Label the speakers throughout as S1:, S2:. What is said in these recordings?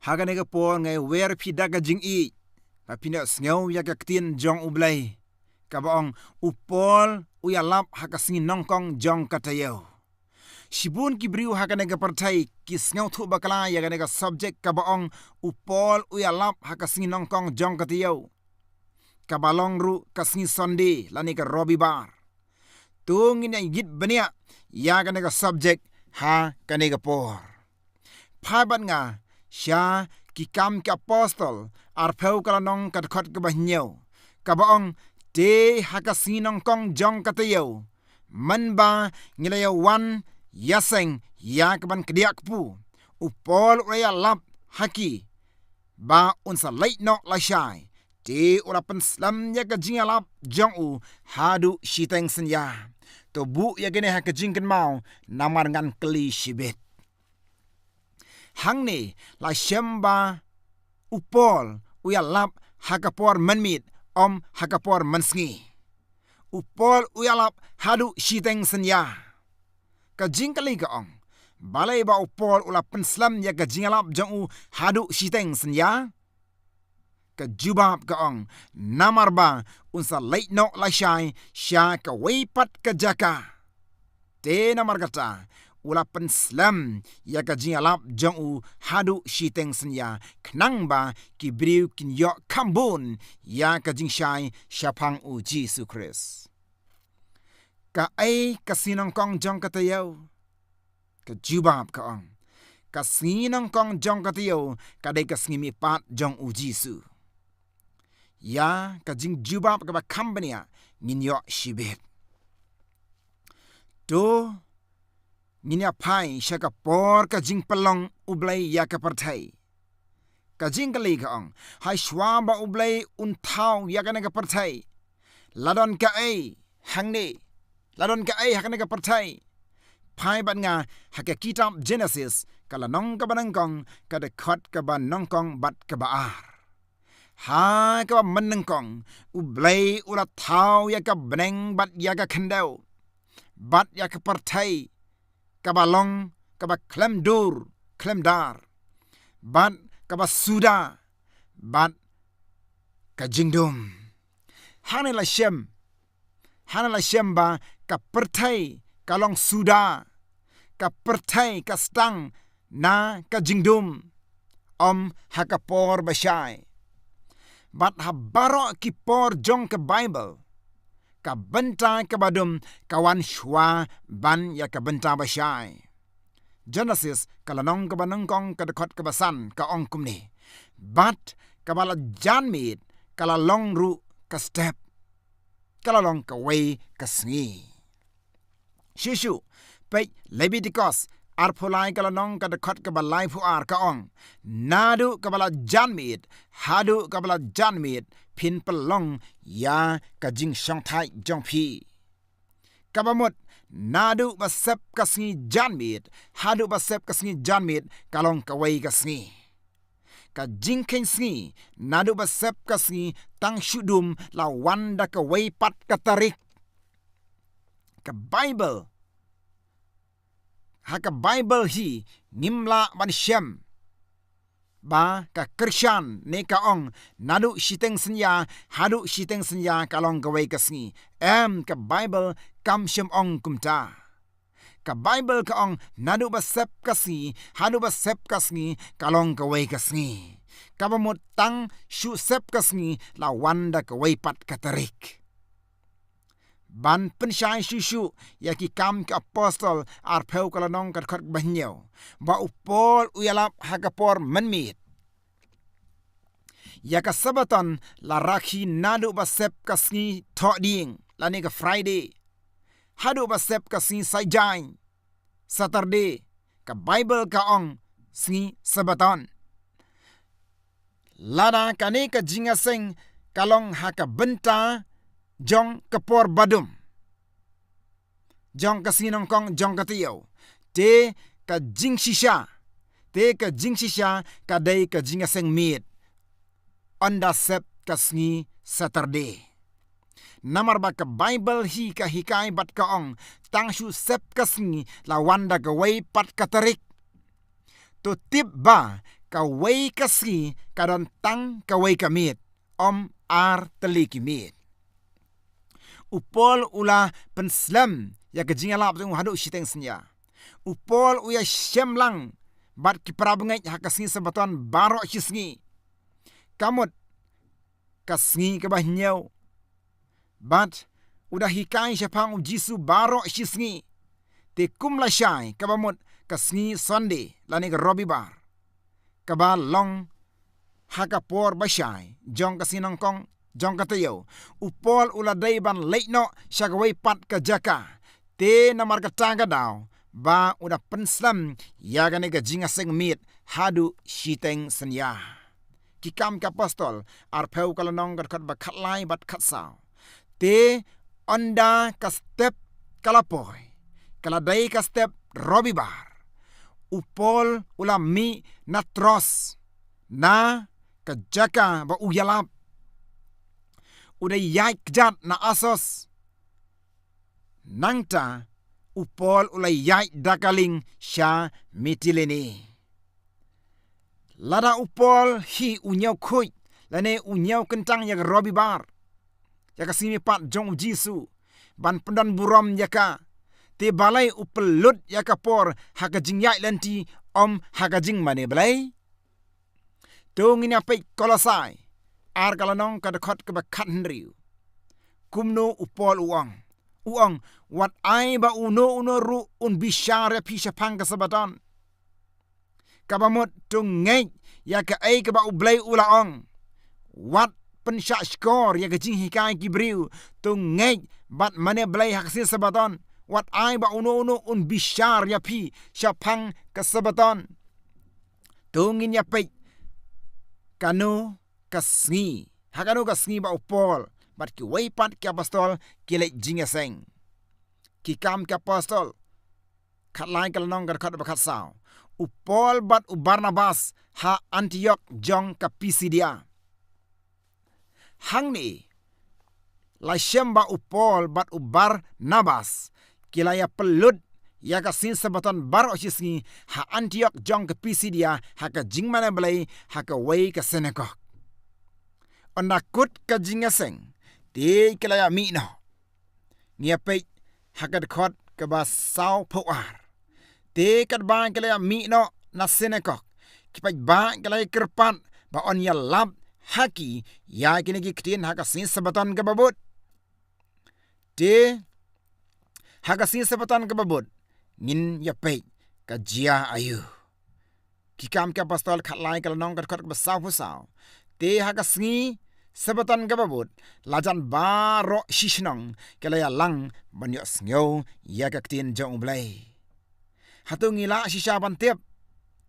S1: hagane ga por ngai wer phi daga jing I pa pina sngew ya ka tin jong ublai ka baong upol uyalap hakasing nongkong jong katayo Shibun kibriu hagane ga partai ki sngew thu bakala ya ga subject ka baong upol uyalap hakasing nongkong jong katayo kabalong ru kasing Sunday lani ka robibar tung ina yit bania ya ga subject ha kanega por phabat nga sya kikam ka apostol arpheu kalanong katkhot ka bahnyo kabaong te hakasinong kong jong katayo manba ngilaya wan yaseng yakban kdiak pu upol raya lap haki ba unsa late no la shai te urapan slam ya ka jingalap jong u hadu shiteng senya to bu ya gene ha ka jingken mau namar ngan kli shibet hang ni la shamba upol uyalap hakapor manmit om hakapor mansngi upol uyalap hadu shiteng senya ka jingkali ka ong balai ba upol ulapan slam ya ka jingalap jong u hadu shiteng senya ka jubab ka ong namar ba unsa late no la shai sya ka weipat ka jaka te namar kata ulapan slam ya ka jingalap jong u hadu shiteng senya knang ba kibriu kin yo kambun ya ka jing shai syapang u Jesus Christ ka ai kasinong kong jong katayo ka jubab ka ong kasinong kong jong katayo kadai kasngimi pat jong u Jesus ya ka jing jubab ka ba kambania nginyo shibet to nginya pai syaka por ka jing pelong ublai ya ka partai ka jing kali ka ong hai shwa ba ublai untau ya ka na ka partai ladon ka ai hangni ladon ka ai hakana ka partai pai ban nga haka kitab Genesis kala nong ka banangkong kada khot ka ba nongkong bat ka ba ar ha ka menengkong ublai ula thau ya ka beneng bat ya ka khendau bat ya ka partai ka balong ka ba klemdur klemdar bat ka ba suda bat ka jingdum hanela shem ba ka partai ka long suda ka partai ka stang na ka jingdum om hakapor bashai bat habaro ki por jong ka Bible ka benta ka badum kawan shwa ban ya ka benta bashai Genesis kalanong ka banangkong ka dekot ka basan ka ongkum ni bat ka bala janmit kala long ru ka step kala long ka way ka sngi shishu pe Leviticus arpolai kala nong ka dekot ka balai fu ar ka ong nadu ka bala janmit hadu ka bala janmit pin pelong ya ka jing shong thai jong phi kabamot nadu basep ka sngi janmit hadu basep ka sngi janmit kalong ka wei ka sngi ka jing ken sngi nadu basep ka sngi tang shudum la wanda ka wei pat ka tarik ka Bible haka Bible hi nimla ban shem ba ka Krishan ne ka ong nadu shiteng senya hadu shiteng senya kalong gawai kasngi ka Bible kam shem ong kumta ka Bible ka ong nadu basep kasngi hadu basep kasngi kalong gawai kasngi kabamot tang shu sep kasngi la wanda gawai pat katarik ban pensyai shushu ya ki kam ka apostol arpheu kala nong kat khat bahnyo ba upol uyalap hakapor manmit ya ka sabaton la rakhi nadu basep kasni thoding lani ka Friday hadu basep kasni sajai Saturday ka Bible ka ong sni sabaton lada kane ka jingaseng kalong haka benta jong kapor badum jong kasinong kong jong katiyo te ka jing shisha ka dai ka jingaseng mit onda sep kasngi Saturday namar ba ka Bible hi ka hikai bat ka ong tang shu sep kasngi la wanda ka wei pat katarik to tip ba kawai kasngi kadon tang kawai kamit om ar teliki mit upol ula penslam ya kejingalap tung hadu shiteng senya upol uya syemlang bat kiprabngai hakasngi sebaton barok shisngi kamut kasngi kabahnyau bat udah hikai syapang ujisu barok shisngi te kumla syai kabamut kasngi Sunday lani ke Robi bar kabal long hakapor basyai jong kasinong kong jong katayo upol uladai ban leitno syagawai pat ke jaka te namar katanga daw ba udah penslam ya gane ga jinga seng mit hadu shiteng senya kikam ka apostol arpeu kalanong kat ba khatlai bat khatsaw te onda ka step kalapoy kaladai ka step Robi bar upol ulami natros na kajaka ba uyalap udah yai kjat na asos nangta upol ulai yai dakaling sya mitileni lada upol hi unyau khuj lane unyau kentang yak Robi bar yak simi pat jong Jisu ban pendan burom yaka te balai upelut yakapor hakajing yai lanti om hakajing mane balai tungin apai kolosai ar kalanong kadakot kebakat hendriu kumno upol uang wat ai ba uno ru un bishare pisha pang kasabatan kabamot tungeng ya ka ai ka ba ublai ulaong wat pensha skor ya ka jing hikai gibriu tungeng bat mane blai haksin sabatan wat ai ba uno un bishar ya pi syapang kasabatan tungin ya pai kanu kasngi hakanu kasngi ba upol bat ki weipat ki apostol kilek jingaseng ki kam ki apostol khatlai kalnong gar khat ba khatsaw upol bat u Barnabas ha Antioch jong ka Pisidia hangni la syamba upol bat u Barnabas kilaya pelut ya ka sin sabatan bar osisngi ha Antioch jong ka Pisidia ha ka jingmana belai ha ka wei ka senekok onakut ka jingaseng te kilaya mi no ngiape hakad khot ka ba saw powar te kad ba kilaya mi no na senekok kipai ba kilaya kerpat ba on ya lab haki ya kinigi ktin ha ka sin sabatan ka babut te ha ka sin sabatan ka babut ngin ya pe ka jia ayu kikam ka apostol khatlai kalnong kad khot ka saw pusaw te ha ka sngi sabatan gababut lajan baro shishnong kelaya lang banyo snyo ya kaktin jong blai hatu ngila shisha bantep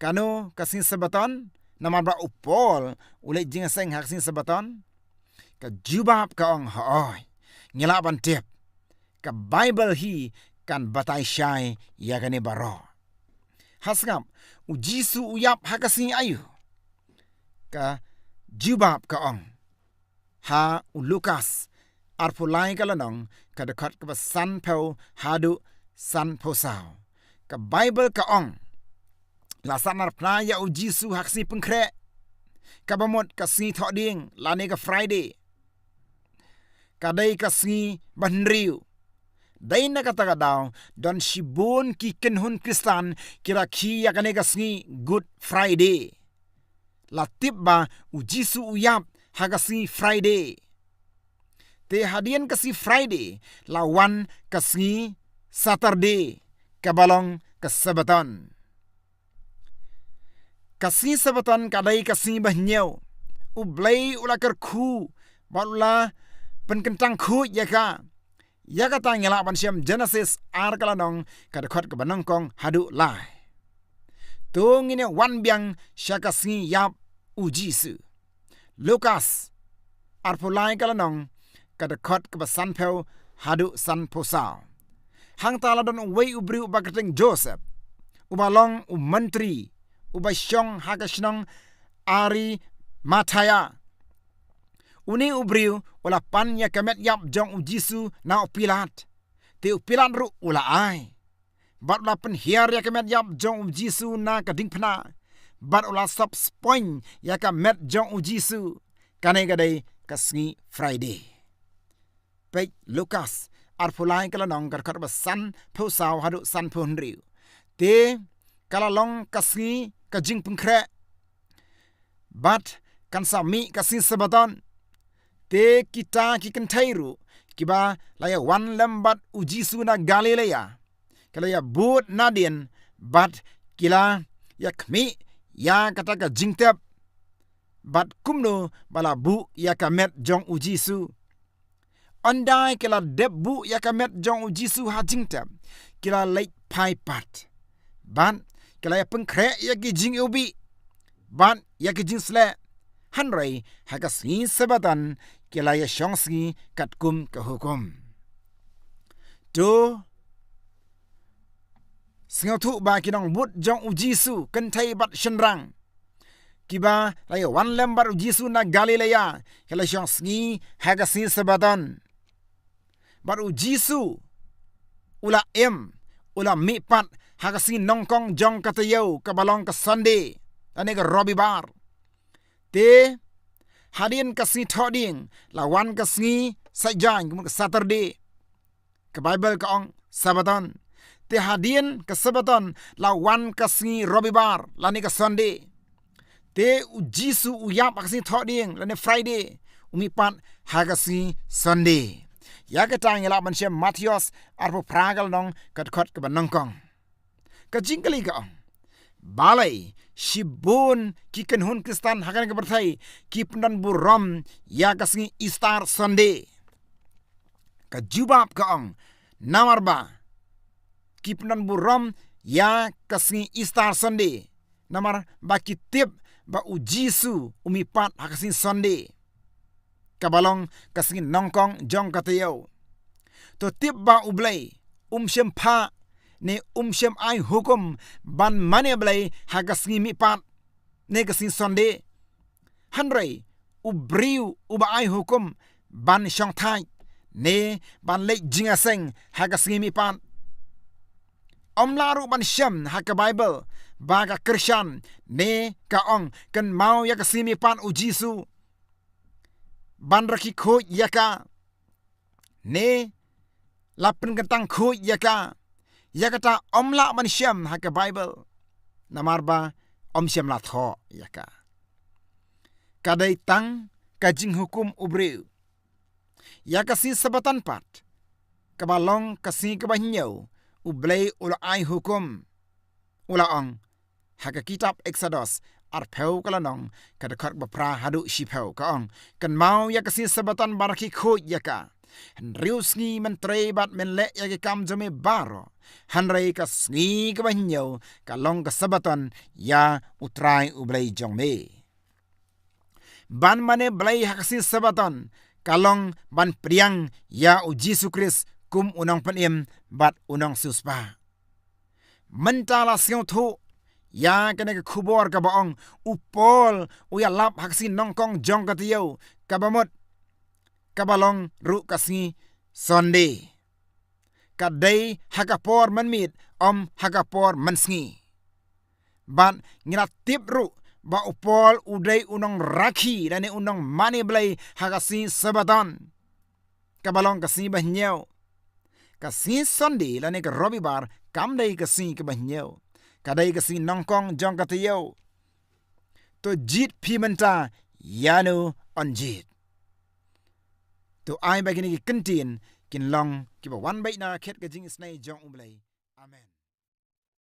S1: kanu kasin sabatan nama ba upol ulai jingaseng haksin sabatan ka jubab ka ong hoy ngila bantep ka Bible hi kan batai syai ya gane baro hasngap ujisu uyap hakasin ayu ka jubab ka ong ha Lukas arpulai kalanong kadakot ka san peu hadu san posau ka Bible ka ong la sanar praya ujisu haksi pengkre ka bamot ka si thoding lane ka Friday kadai ka si banriu dai na kata daw don shibun ki kenhun Kristan kira ki ya kane ka si Good Friday la tibba ujisu uyap hagasi Friday te hadian kasi Friday lawan kasi Saturday kabalong kasabatan kasi sabatan kadai kasi bahnyaw ublay ulakar khu bala penkentang khu yaka tangela ban syam Genesis ar kalanong kadakot kabanong kong hadu lai tungine wan biang syakasi yap ujisu Lukas arpulai kalanong kadakot kebasan peu hadu san posau hang tala don wei ubri ubakateng Joseph ubalong menteri ubasyong hakashnong ari mataya uni ubriu ula pan ya kemet yap jong ujisu na upilat te upilat ru ula ai bat la pen hiar ya kemet yap jong ujisu na kading pna bat ula sop spoin yaka met jong ujisu kanai gadai kasngi Friday. Pej Lukas arpulai kala nong kar basan phu saw hadu san phu hnriu. Te kala long kasngi kajing pengkre. Bat kan sami kasngi sabaton. Te kita kikan thairu kiba laya wan lembat ujisu na Galilea. Kala ya but nadien bat kila yakmi ya kataka jingtep bat kumno bala bu ya kamet jong ujisu. Andai kila debu ya kamet jong ujisu ha jingtep kila late pai pat. Ban kila ya pengkre ya ki jing ubi. Ban ya ki jing sle. Hanrai hagasngi sabatan kila ya syongsngi katkum ke hukum. Tu Singatu ba kinong but jong ujisu kentai bat shenrang. Kiba laya wan lembar ujisu na Galilea kala syong sngi hagasni sabaton. Bat ujisu ula ula mipat hagasni nongkong jong katayo kabalong ka Sunday ane ka Robi bar. Te hadin kasni thoding lawan kasni sajang kemun ka Saturday. Ka Bible ka ong sabaton. Te hadin ke sabaton lawan kasngi Robi bar lani ka Sunday. Te ujisu uyap kasngi thoding lani Friday umipat hagasngi Sunday. Ya ka tang ila manusia Matius arpo pragal nong kat ke banongkong. Ka jingkali ka ong balai shibun ki kenhun Kristan hakan ke berthai ki pendan buram ya kasngi Easter Sunday. Ka jubab ka ong namarba Kipnan buram ya kasngi Easter Sunday. Namar baki tip ba ujisu umipat hakasngi Sunday. Kabalong kasngi nongkong jong katayo. To tip ba ublay syem pa ne syem ay hukum ban mane blay hakasngi mipat ne kasngi Sunday. Hanray ubriu uba ay hukum ban syong thai ne ban lek jingaseng hakasngi mipat. Laru ban syam haka Bible baga Krisyan ne kaong kan mau ya kasimi pan ujisu ban raki khoj yaka ne lapen kentang khoj yaka yakata la ban syam haka Bible namarba syam la tho yaka kadai tang kajing hukum ubreu yakasi sabatan pat kabalong kasi kabanyau ublay ula ay hukum ulaong haka kitab Exodus arpeu kalanong kadakar bapra hadu shipeu kaong kan mau ya kasi sabatan baraki khoj yaka riusngi mentre bat menle ya kam jome baro hanrei kasngi kabanyo kalong kasabatan ya utrai ublay jongme ban mane blay hakasi sabatan kalong ban priang ya uji Kris kum unang panim bat unang suspa. Mentala siang tu ya kena ke kubor ka baong upol uya lap haksi nongkong jong katiyo kabamot kabalong ru kasngi Sunday. Kadai hakapor manmit hakapor mansngi. Bat ngira tip ru ba upol udai unang rakhi dan unang mani blay hakasi sabaton. Kabalong kasni bahnyaw. Kasi Sunday lani ka Robi bar kamdai kasi ka bahnyaw. Kadai kasi nongkong jong katayo. To jit pimenta yano on jit. To ay bagini ki kentin kin long kiba wan bay na ket ka jing isnay jong umlay. Amen.